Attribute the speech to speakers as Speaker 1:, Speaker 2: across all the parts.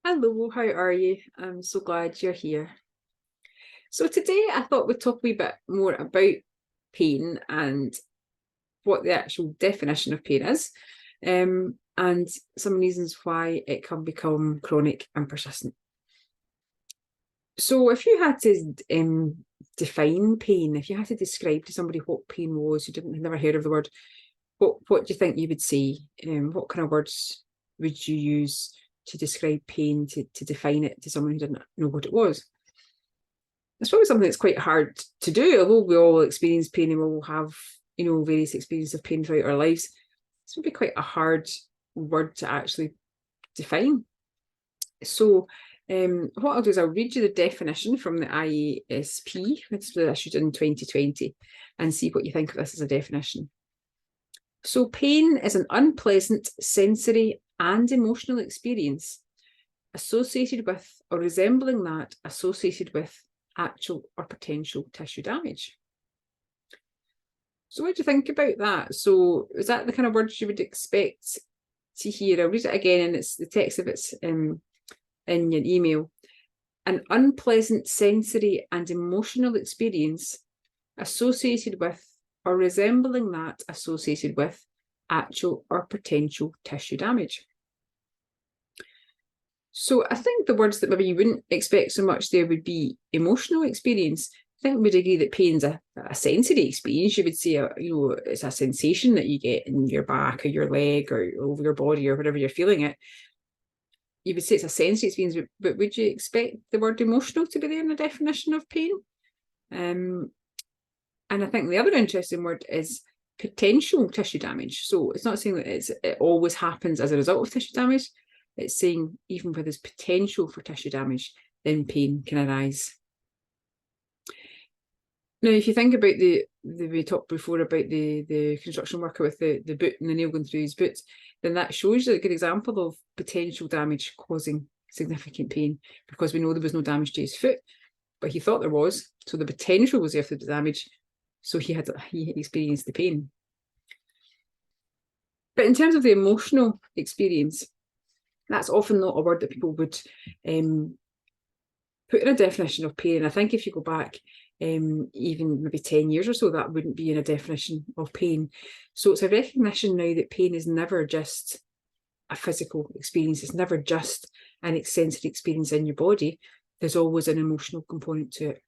Speaker 1: Hello, how are you? I'm so glad you're here. So today I thought we'd talk a wee bit more about pain and what the actual definition of pain is, and some reasons why it can become chronic and persistent. So if you had to define pain, if you had to describe to somebody what pain was who had never heard of the word, what do you think you would say? What kind of words would you use to describe pain, to define it to someone who didn't know what it was? It's probably something that's quite hard to do, although we all experience pain and we all have, various experiences of pain throughout our lives. It's maybe quite a hard word to actually define. So what I'll do is I'll read you the definition from the IASP, which was issued in 2020, and see what you think of this as a definition. So pain is an unpleasant sensory and emotional experience associated with or resembling that associated with actual or potential tissue damage. So what do you think about that? So is that the kind of words you would expect to hear? I'll read it again, and it's the text of it's in your email. An unpleasant sensory and emotional experience associated with or resembling that associated with actual or potential tissue damage. So I think the words that maybe you wouldn't expect so much there would be emotional experience. I think we would agree that pain's a sensory experience. You would say, it's a sensation that you get in your back or your leg or over your body or wherever you're feeling it. You would say it's a sensory experience, but would you expect the word emotional to be there in the definition of pain? And I think the other interesting word is potential tissue damage. So it's not saying that it always happens as a result of tissue damage. It's saying even where there's potential for tissue damage, then pain can arise. Now, if you think about we talked before about the construction worker with the boot and the nail going through his boot, then that shows you a good example of potential damage causing significant pain, because we know there was no damage to his foot, but he thought there was. So the potential was there for the damage. So he experienced the pain. But in terms of the emotional experience, that's often not a word that people would put in a definition of pain. And I think if you go back even maybe 10 years or so, that wouldn't be in a definition of pain. So it's a recognition now that pain is never just a physical experience. It's never just an sensory experience in your body. There's always an emotional component to it.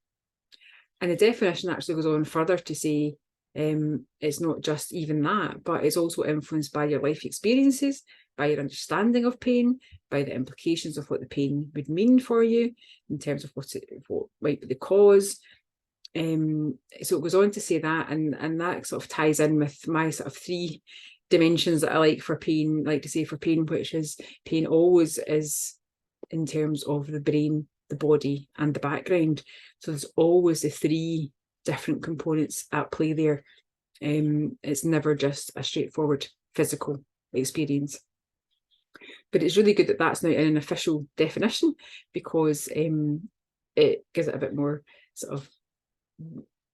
Speaker 1: And the definition actually goes on further to say it's not just even that, but it's also influenced by your life experiences, by your understanding of pain, by the implications of what the pain would mean for you in terms of what might be the cause. So it goes on to say that, and that sort of ties in with my sort of three dimensions that I like to say for pain, which is pain always is in terms of the brain, the body, and the background. So there's always the three different components at play there. It's never just a straightforward physical experience. But it's really good that that's now in an official definition, because it gives it a bit more sort of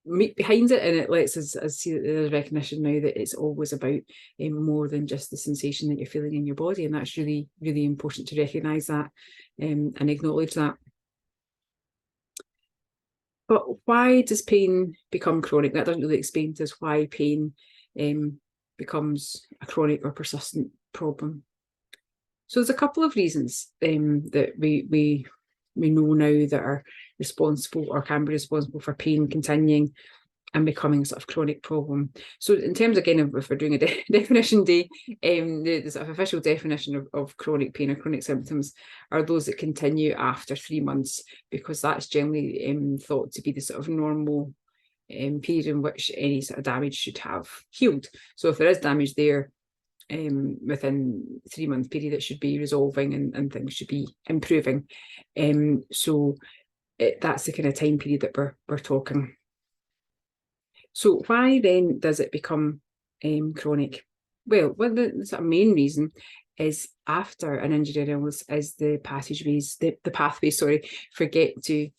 Speaker 1: meat behind it, and it lets us see that there's recognition now that it's always about more than just the sensation that you're feeling in your body, and that's really, really important to recognise that and acknowledge that. But why does pain become chronic? That doesn't really explain to us why pain becomes a chronic or persistent problem. So there's a couple of reasons that we know now that are responsible or can be responsible for pain continuing and becoming sort of chronic problem. So in terms, again, of if we're doing a definition day, the sort of official definition of chronic pain or chronic symptoms are those that continue after 3 months, because that's generally thought to be the sort of normal period in which any sort of damage should have healed. So if there is damage there, within 3 month period, it should be resolving and things should be improving. So that's the kind of time period that we're talking. So why then does it become chronic? Well, the sort of main reason is after an injury or illness is the pathways forget to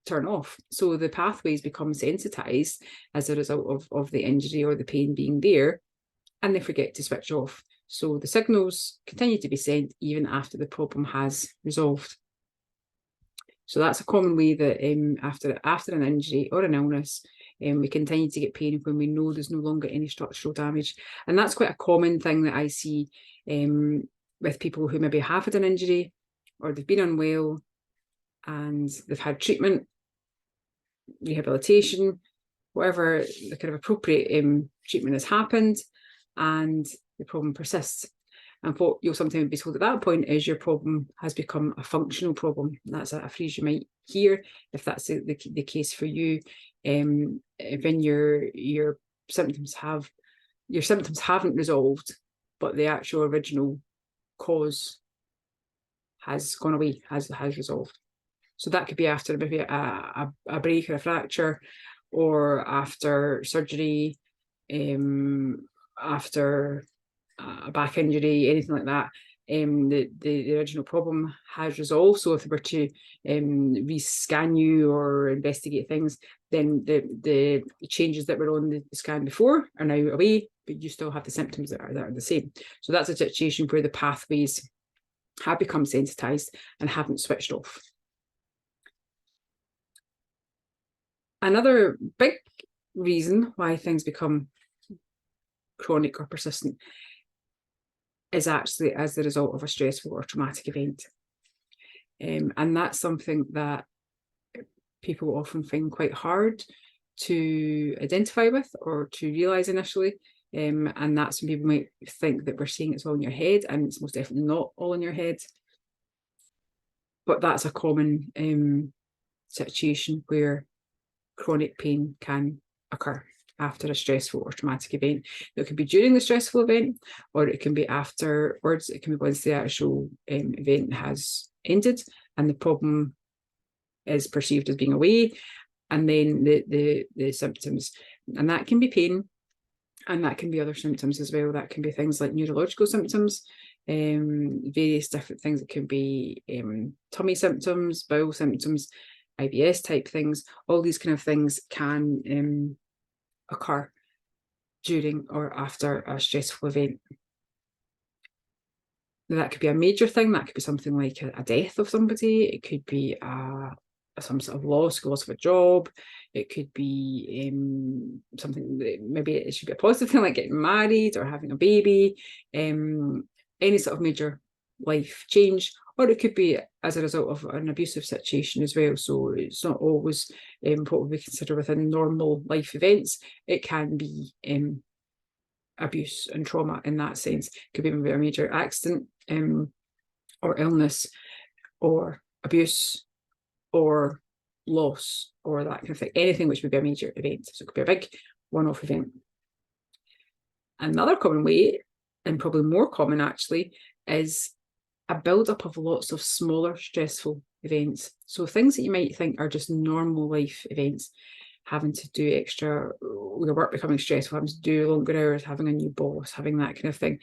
Speaker 1: turn off. So the pathways become sensitized as a result of the injury or the pain being there, and they forget to switch off. So the signals continue to be sent even after the problem has resolved. So that's a common way that after an injury or an illness, we continue to get pain when we know there's no longer any structural damage. And that's quite a common thing that I see with people who maybe have had an injury or they've been unwell and they've had treatment, rehabilitation, whatever the kind of appropriate treatment has happened, and the problem persists. And what you'll sometimes be told at that point is your problem has become a functional problem. That's a phrase you might hear if that's the case for you. When your symptoms haven't resolved, but the actual original cause has gone away, has resolved. So that could be after maybe a break or a fracture, or after surgery, after a back injury, anything like that. The original problem has resolved. So if they were to re-scan you or investigate things, then the changes that were on the scan before are now away, but you still have the symptoms that are the same. So that's a situation where the pathways have become sensitized and haven't switched off. Another big reason why things become chronic or persistent is actually as the result of a stressful or traumatic event. And that's something that people often find quite hard to identify with or to realise initially. And that's when people might think that we're saying it's all in your head, and it's most definitely not all in your head. But that's a common situation where chronic pain can occur after a stressful or traumatic event. It could be during the stressful event, or it can be afterwards. It can be once the actual event has ended and the problem is perceived as being away, and then the symptoms. And that can be pain, and that can be other symptoms as well. That can be things like neurological symptoms, various different things. It can be tummy symptoms, bowel symptoms, IBS type things. All these kind of things can occur during or after a stressful event. Now, that could be a major thing. That could be something like a death of somebody. It could be some sort of loss of a job. It could be something that maybe it should be a positive thing, like getting married or having a baby, any sort of major life change. Or it could be as a result of an abusive situation as well. So it's not always what we consider within normal life events. It can be abuse and trauma in that sense. It could be maybe a major accident or illness or abuse or loss or that kind of thing. Anything which would be a major event. So it could be a big one-off event. Another common way, and probably more common actually, is a build-up of lots of smaller stressful events. So things that you might think are just normal life events, having to do extra, your work becoming stressful, having to do longer hours, having a new boss, having that kind of thing,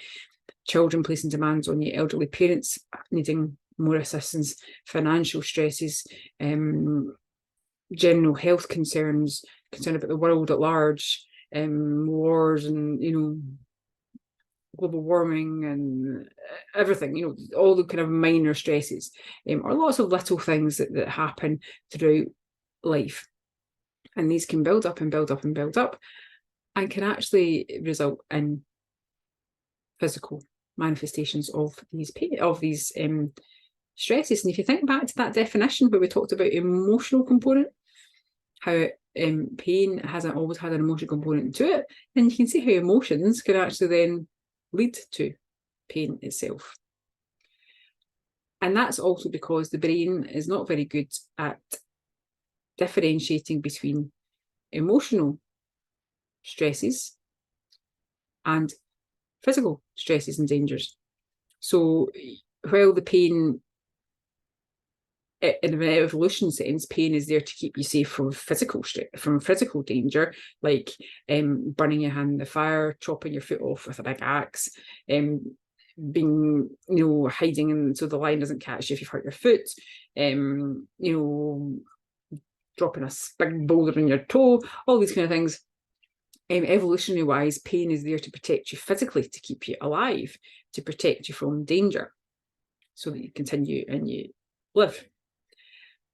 Speaker 1: children placing demands on you, elderly parents needing more assistance, financial stresses, general health concerns, concern about the world at large, wars and, global warming and everything, all the kind of minor stresses, or lots of little things that happen throughout life. And these can build up and build up and build up, and can actually result in physical manifestations of these stresses. And if you think back to that definition where we talked about emotional component, how pain hasn't always had an emotional component to it, then you can see how emotions can actually then lead to pain itself. And that's also because the brain is not very good at differentiating between emotional stresses and physical stresses and dangers. So while the pain, in an evolution sense, pain is there to keep you safe from physical danger, like burning your hand in the fire, chopping your foot off with a big axe, being, hiding and so the lion doesn't catch you if you've hurt your foot, dropping a big boulder on your toe, all these kind of things. evolutionary wise, pain is there to protect you physically, to keep you alive, to protect you from danger, so that you continue and you live.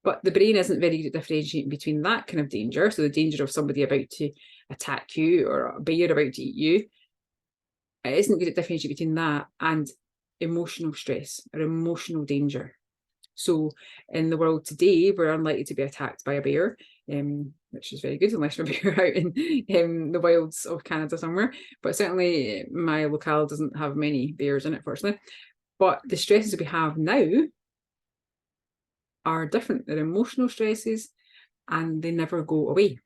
Speaker 1: But the brain isn't very good at differentiating between that kind of danger, so the danger of somebody about to attack you or a bear about to eat you, it isn't good at differentiating between that and emotional stress or emotional danger. So in the world today, we're unlikely to be attacked by a bear, which is very good, unless we're out in the wilds of Canada somewhere. But certainly my locale doesn't have many bears in it, fortunately. But the stresses we have now are different. They're emotional stresses and they never go away.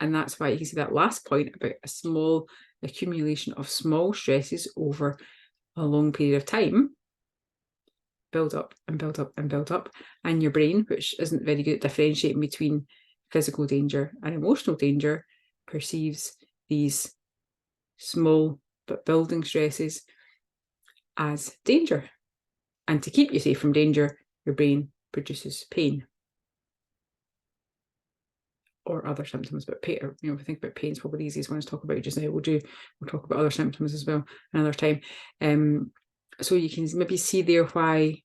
Speaker 1: And that's why you can see that last point about a small accumulation of small stresses over a long period of time build up and build up and build up. And your brain, which isn't very good at differentiating between physical danger and emotional danger, perceives these small but building stresses as danger. And to keep you safe from danger, your brain produces pain or other symptoms. But pain, if we think about pain, is probably the easiest one to talk about just now. We'll talk about other symptoms as well another time. So you can maybe see there why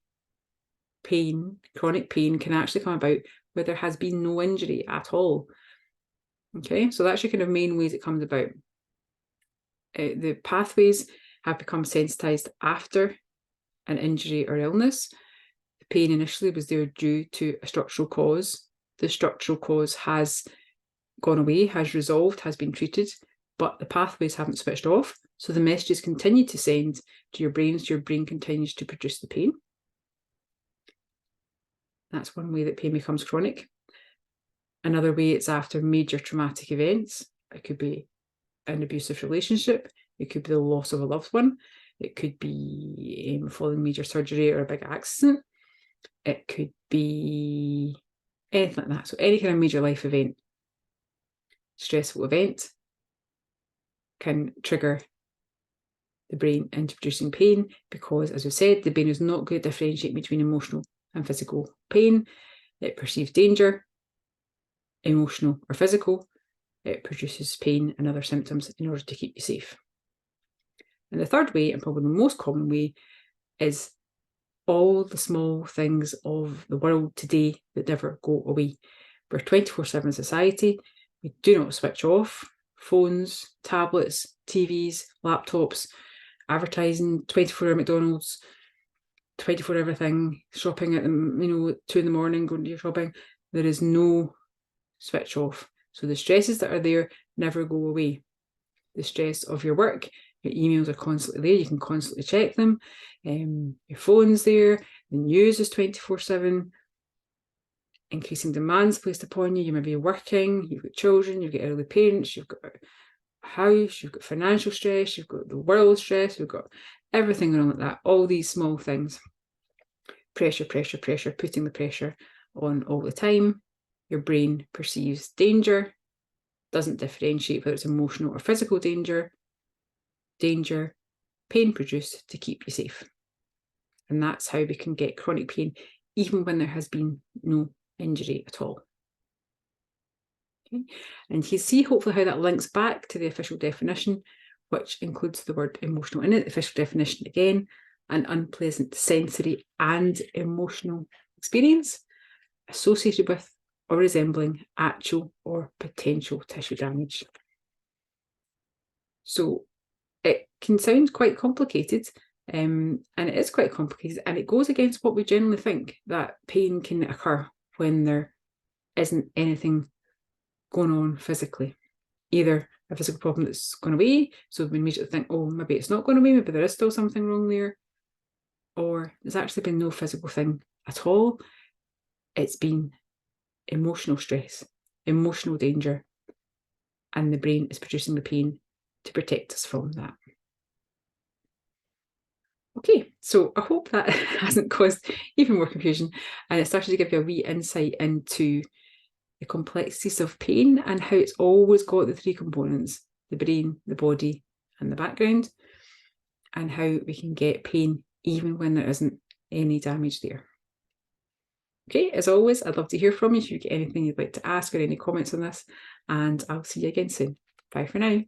Speaker 1: pain, chronic pain, can actually come about where there has been no injury at all. Okay, so that's your kind of main ways it comes about. The pathways have become sensitized after an injury or illness. The pain initially was there due to a structural cause. The structural cause has gone away, has resolved, has been treated, but the pathways haven't switched off. So the messages continue to send to your brain, so your brain continues to produce the pain. That's one way that pain becomes chronic. Another way, it's after major traumatic events. It could be an abusive relationship. It could be the loss of a loved one. It could be following major surgery or a big accident. It could be anything like that. So any kind of major life event, stressful event, can trigger the brain into producing pain because, as I said, the brain is not good at differentiating between emotional and physical pain. It perceives danger, emotional or physical. It produces pain and other symptoms in order to keep you safe. And the third way, and probably the most common way, is all the small things of the world today that never go away. We're a 24/7 society. We do not switch off. Phones, tablets, TVs, laptops, advertising, 24-hour McDonald's, 24 everything, shopping at 2 in the morning, going to your shopping. There is no switch off. So the stresses that are there never go away. The stress of your work, your emails are constantly there, you can constantly check them. Your phone's there, the news is 24/7, increasing demands placed upon you. You may be working, you've got children, you've got elderly parents, you've got a house, you've got financial stress, you've got the world stress, you've got everything going on like that, all these small things. Pressure, pressure, pressure, putting the pressure on all the time. Your brain perceives danger, doesn't differentiate whether it's emotional or physical danger, pain produced to keep you safe. And that's how we can get chronic pain even when there has been no injury at all. Okay. And you see hopefully how that links back to the official definition, which includes the word emotional in it. The official definition again, an unpleasant sensory and emotional experience associated with or resembling actual or potential tissue damage. So it can sound quite complicated, and it is quite complicated, and it goes against what we generally think, that pain can occur when there isn't anything going on physically. Either a physical problem that's gone away, so we immediately think, oh, maybe it's not going away, maybe there is still something wrong there, or there's actually been no physical thing at all. It's been emotional stress, emotional danger, and the brain is producing the pain to protect us from that. Okay, so I hope that hasn't caused even more confusion, and it started to give you a wee insight into the complexities of pain and how it's always got the three components: the brain, the body, and the background, and how we can get pain even when there isn't any damage there. Okay, as always, I'd love to hear from you if you get anything you'd like to ask or any comments on this, and I'll see you again soon. Bye for now.